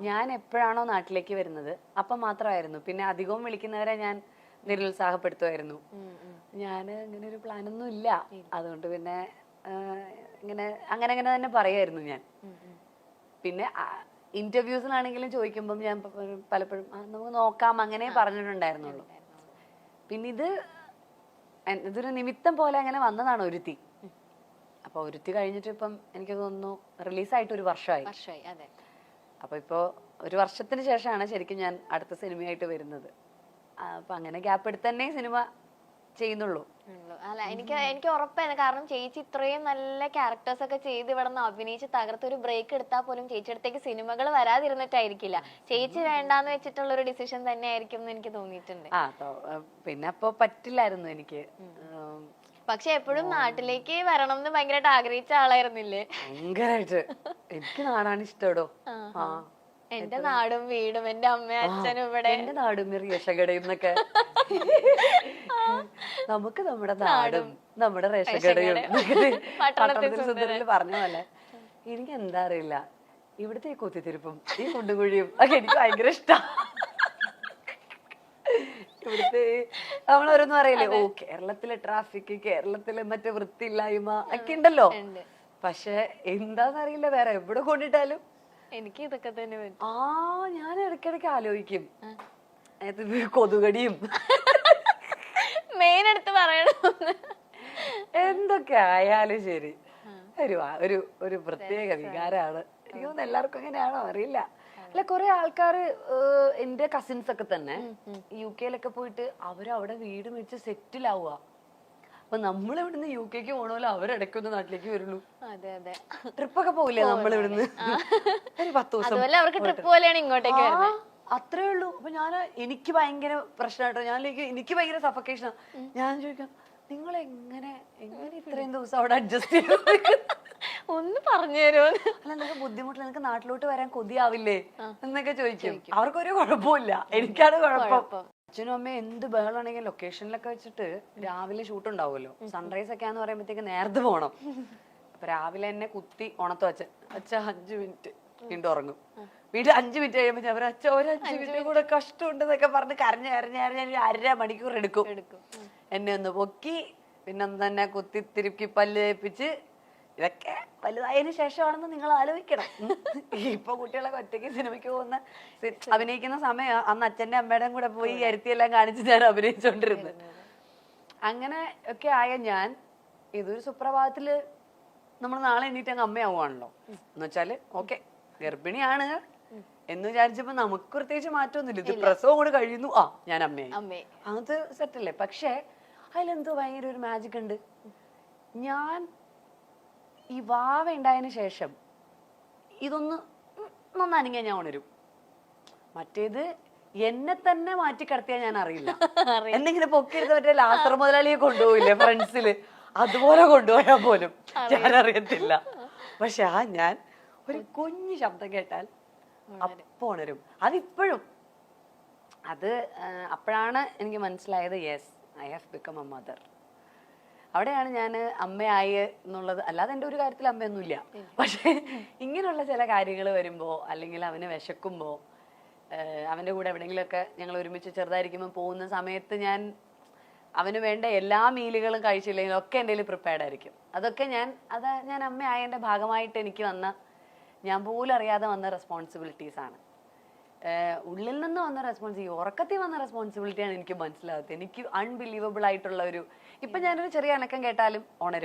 ഞാൻ എപ്പോഴാണോ നാട്ടിലേക്ക് വരുന്നത് അപ്പം മാത്രമായിരുന്നു. പിന്നെ അധികവും വിളിക്കുന്നവരെ ഞാൻ നിരുത്സാഹപ്പെടുത്തുമായിരുന്നു. ഞാൻ അങ്ങനെ ഒരു പ്ലാനൊന്നും ഇല്ല, അതുകൊണ്ട് പിന്നെ ഇങ്ങനെ അങ്ങനെ തന്നെ പറയായിരുന്നു ഞാൻ. പിന്നെ ഇന്റർവ്യൂസിനാണെങ്കിലും ചോദിക്കുമ്പം ഞാൻ പലപ്പോഴും നമുക്ക് നോക്കാം അങ്ങനെ പറഞ്ഞിട്ടുണ്ടായിരുന്നുള്ളൂ. പിന്നെ ഇതൊരു നിമിത്തം പോലെ അങ്ങനെ വന്നതാണ് ഒരുത്തി. അപ്പൊ ഒരുത്തി കഴിഞ്ഞിട്ട് ഇപ്പം എനിക്ക് തോന്നുന്നു റിലീസായിട്ട് ഒരു വർഷമായി. അപ്പൊ ഇപ്പോ ഒരു വർഷത്തിന് ശേഷമാണ് ശരിക്കും ഞാൻ അടുത്ത സിനിമയായിട്ട് വരുന്നത്. അപ്പൊ അങ്ങനെ ഗ്യാപ്പ് എടുത്ത് തന്നെ സിനിമ ചെയ്യുന്നുള്ളൂ. അല്ല, എനിക്ക് ഉറപ്പാണ്. കാരണം ചേച്ചി ഇത്രയും നല്ല ക്യാരക്ടേഴ്സ് ഒക്കെ ചെയ്ത് ഇവിടെ നിന്ന് അഭിനയിച്ച് തകർത്ത് ഒരു ബ്രേക്ക് എടുത്താൽ പോലും ചേച്ചി അടുത്തേക്ക് സിനിമകൾ വരാതിരുന്നിട്ടായിരിക്കില്ല. ചേച്ചി വേണ്ടാന്ന് വെച്ചിട്ടുള്ള ഒരു ഡിസിഷൻ തന്നെ ആയിരിക്കും എന്ന് എനിക്ക് തോന്നിയിട്ടുണ്ട്. പിന്നെ അപ്പൊ പറ്റില്ലായിരുന്നു എനിക്ക്. പക്ഷെ എപ്പോഴും നാട്ടിലേക്ക് വരണം എന്ന് ഭയങ്കരമായിട്ട് ആഗ്രഹിച്ച ആളായിരുന്നില്ലേ? ഭയങ്കരമായിട്ട്. എനിക്ക് നാടാണ് ഇഷ്ടടോ. എന്റെ നാടും വീടും എന്റെ അമ്മയും അച്ഛനും ഇവിടെ, എന്റെ നാടും റേഷകടയും എന്നൊക്കെ. നമുക്ക് നമ്മുടെ നാടും നമ്മുടെ റേഷകടയും പട്ടണത്തിൽ പറഞ്ഞ പോലെ. എനിക്ക് എന്താ അറിയില്ല, ഇവിടുത്തെ ഈ കുത്തിത്തിരിപ്പും ഈ കുണ്ടുകുഴിയും ഒക്കെ എനിക്ക് ഭയങ്കര ഇഷ്ടം. ഇവിടുത്തെ നമ്മളോരോന്നും അറിയില്ലേ, ഓ കേരളത്തിലെ ട്രാഫിക്, കേരളത്തിലെ മറ്റേ വൃത്തിയില്ലായ്മ ഒക്കെ ഉണ്ടല്ലോ. പക്ഷെ എന്താന്നറിയില്ല, വേറെ എവിടെ കൊണ്ടിട്ടാലും എനിക്ക് ഇതൊക്കെ തന്നെ പറ്റും. ഞാൻ ഇടയ്ക്കിടയ്ക്ക് ആലോചിക്കും കൊതുകടിയും മെയിൻ എടുത്ത് പറയണമെന്ന്. എന്തൊക്കെ ആയാലും ശരി, ഒരു പ്രത്യേക വികാരമാണ്. എനിക്ക് തോന്നുന്നു എല്ലാവർക്കും എങ്ങനെയാണോ അറിയില്ല. അല്ല, കുറെ ആൾക്കാര് എന്റെ കസിൻസ് ഒക്കെ തന്നെ UK പോയിട്ട് അവരവിടെ വീട് വെച്ച് സെറ്റിൽ ആവുക. അപ്പൊ നമ്മളിവിടുന്ന് UK പോണല്ലോ, അവരിടയ്ക്കൊന്ന് നാട്ടിലേക്ക് വരുള്ളൂ. ട്രിപ്പൊക്കെ പോവില്ലേ നമ്മളിവിടുന്ന് ഒരു 10 ദിവസം, അവർക്ക് ട്രിപ്പ് പോലെയാണ് ഇങ്ങോട്ടേക്ക് വരുന്നത്. അത്രേ ഉള്ളൂ. അപ്പൊ എനിക്ക് ഭയങ്കര പ്രശ്നമായിട്ടോ, എനിക്ക് ഭയങ്കര സഫക്കേഷനാ. ഞാൻ ചോദിക്കാം, നിങ്ങൾ എങ്ങനെ ഇത്രയും ദിവസം അവിടെ അഡ്ജസ്റ്റ് ചെയ്തു? ഒന്ന് പറഞ്ഞു തരുമോ? അല്ല, നിങ്ങൾക്ക് ബുദ്ധിമുട്ടില്ല, നിങ്ങൾക്ക് നാട്ടിലോട്ട് വരാൻ കൊതിയാവില്ലേ എന്നൊക്കെ ചോദിക്കും. അവർക്കൊരു കുഴപ്പമില്ല, എനിക്കാണ് കുഴപ്പം. അച്ഛനും അമ്മയും എന്ത് ബഹളാണെങ്കിലും ലൊക്കേഷനിലൊക്കെ വെച്ചിട്ട് രാവിലെ ഷൂട്ട് ഉണ്ടാവുമല്ലോ, സൺറൈസ് ഒക്കെ ആന്ന് പറയുമ്പോഴത്തേക്ക് നേരത്തെ പോകണം. അപ്പൊ രാവിലെ എന്നെ കുത്തി ഉണത്തു അച്ഛ 5 മിനിറ്റ് വീണ്ടും ഉറങ്ങും. വീണ്ടും 5 മിനിറ്റ് കഴിയുമ്പോ അവർ അച്ഛ ഒരു 5 മിനിറ്റ് കൂടെ കഷ്ടമുണ്ടെന്നൊക്കെ പറഞ്ഞ് കരഞ്ഞ് 1.5 മണിക്കൂർ എടുക്കും. എന്നെ ഒന്ന് പൊക്കി പിന്നെ തന്നെ കുത്തി തിരുക്കി പല്ല് തേപ്പിച്ച്, ഇതൊക്കെ വലുതായതിനു ശേഷമാണെന്ന് നിങ്ങൾ ആലോചിക്കണം. ഇപ്പൊ കുട്ടികളൊക്കെ ഒറ്റയ്ക്ക് സിനിമയ്ക്ക് പോകുന്ന അഭിനയിക്കുന്ന സമയം അന്ന് അച്ഛന്റെ അമ്മയുടെയും കൂടെ പോയി അരുത്തിയെല്ലാം കാണിച്ച് ഞാൻ അഭിനയിച്ചോണ്ടിരുന്നത്. അങ്ങനെ ഒക്കെ ആയ ഞാൻ ഇതൊരു സുപ്രഭാതത്തില് നമ്മൾ നാളെ എണീറ്റ് അങ്ങ് അമ്മയാവുകയാണല്ലോ എന്ന് വെച്ചാല്, ഓക്കെ ഗർഭിണിയാണ് എന്ന് വിചാരിച്ചപ്പോ നമുക്ക് പ്രത്യേകിച്ച് മാറ്റമൊന്നുമില്ല. ഇത് പ്രസവം കൂടെ കഴിയുന്നു, ഞാൻ അമ്മയായി, അത് സെറ്റല്ലേ. പക്ഷെ അതിലെന്തോ ഭയങ്കര ഒരു മാജിക് ഉണ്ട്. ഞാൻ ഈ വാവ ഉണ്ടായതിനു ശേഷം ഇതൊന്ന് നന്നാണെങ്കിൽ ഞാൻ ഉണരും. മറ്റേത് എന്നെ തന്നെ മാറ്റി കിടത്തിയാൽ ഞാൻ അറിയില്ല. എന്തെങ്കിലും പൊക്കിയെടുത്ത് മറ്റേ ലാസർ മുതലാളിയെ കൊണ്ടുപോയില്ലേ ഫ്രണ്ട്സില്, അതുപോലെ കൊണ്ടുപോയാൽ പോലും ഞാൻ അറിയത്തില്ല. പക്ഷെ ഞാൻ ഒരു കുഞ്ഞു ശബ്ദം കേട്ടാൽ അപ്പൊ ഉണരും. അതിപ്പോഴും അപ്പോഴാണ് എനിക്ക് മനസ്സിലായത്, yes, I have become A mother. അവിടെയാണ് ഞാൻ അമ്മയായി എന്നുള്ളത്. അല്ലാതെ എൻ്റെ ഒരു കാര്യത്തിൽ അമ്മയൊന്നുമില്ല. പക്ഷെ ഇങ്ങനെയുള്ള ചില കാര്യങ്ങൾ വരുമ്പോ, അല്ലെങ്കിൽ അവന് വിശക്കുമ്പോ, അവന്റെ കൂടെ എവിടെയെങ്കിലുമൊക്കെ ഞങ്ങൾ ഒരുമിച്ച് ചെറുതായിരിക്കുമ്പോൾ പോകുന്ന സമയത്ത് അവന് വേണ്ട എല്ലാ മീലുകളും കഴിച്ചില്ലെങ്കിലും ഒക്കെ എൻ്റെ കയ്യിൽ പ്രിപ്പയർഡ് ആയിരിക്കും. അതൊക്കെ ഞാൻ അമ്മയായതിൻ്റെ ഭാഗമായിട്ട് എനിക്ക് ഞാൻ പോലും അറിയാതെ വന്ന റെസ്പോൺസിബിലിറ്റീസ് ആണ്. ഉള്ളിൽ നിന്ന് വന്ന റെസ്പോൺസിബിലിറ്റി, ഉറക്കത്തിൽ വന്ന റെസ്പോൺസിബിലിറ്റിയാണ് എനിക്ക് മനസ്സിലാകുന്നത്. എനിക്ക് അൺബിലീവബിൾ ആയിട്ടുള്ള ഇപ്പൊ ഞാനൊരു ചെറിയ അനക്കം കേട്ടാലും ഉണരും.